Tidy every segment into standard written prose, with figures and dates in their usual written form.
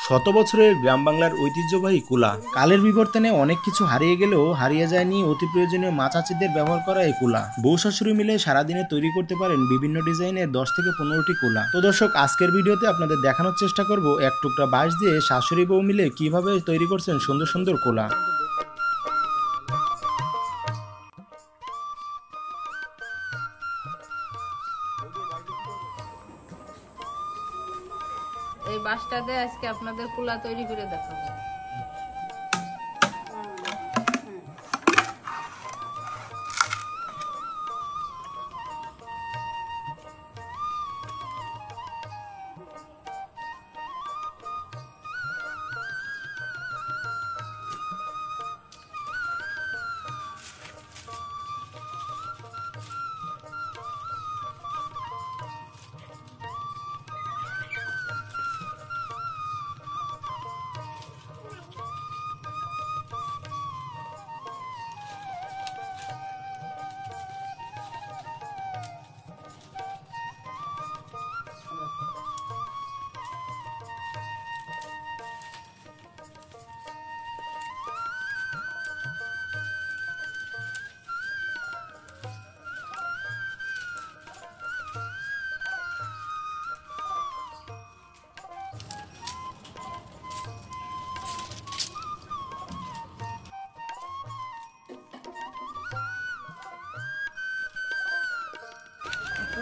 শত বছরের গ্রাম বাংলার ঐতিহ্যবাহী কুলা। কালের বিবর্তনে অনেক কিছু হারিয়ে গেলেও হারিয়ে যায়নি অতি প্রয়োজনীয় মা চাচিদের ব্যবহার করা এই কুলা। বউ শাশুড়ি মিলে সারাদিনে তৈরি করতে পারেন বিভিন্ন ডিজাইনের 10 থেকে 15টি কুলা। তো দর্শক, আজকের ভিডিওতে আপনাদের দেখানোর চেষ্টা করব এক টুকরা বাঁশ দিয়ে শাশুড়ি বউ মিলে কিভাবে তৈরি করছেন সুন্দর সুন্দর কুলা। এই বাঁশটা দিয়ে আজকে আপনাদের কুলা তৈরি করে দেখাবো।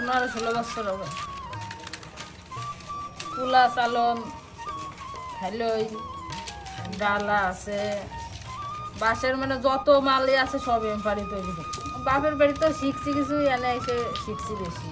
পনেরো 16 বছর হবে। কুলা চালন খাইলই, ডালা আছে, বাঁশের মানে যত মালই আছে সব আমি বাড়ি তৈরি করি। বাপের বাড়িতেও শিখছি কিছু, এনে এসে শিখছি বেশি।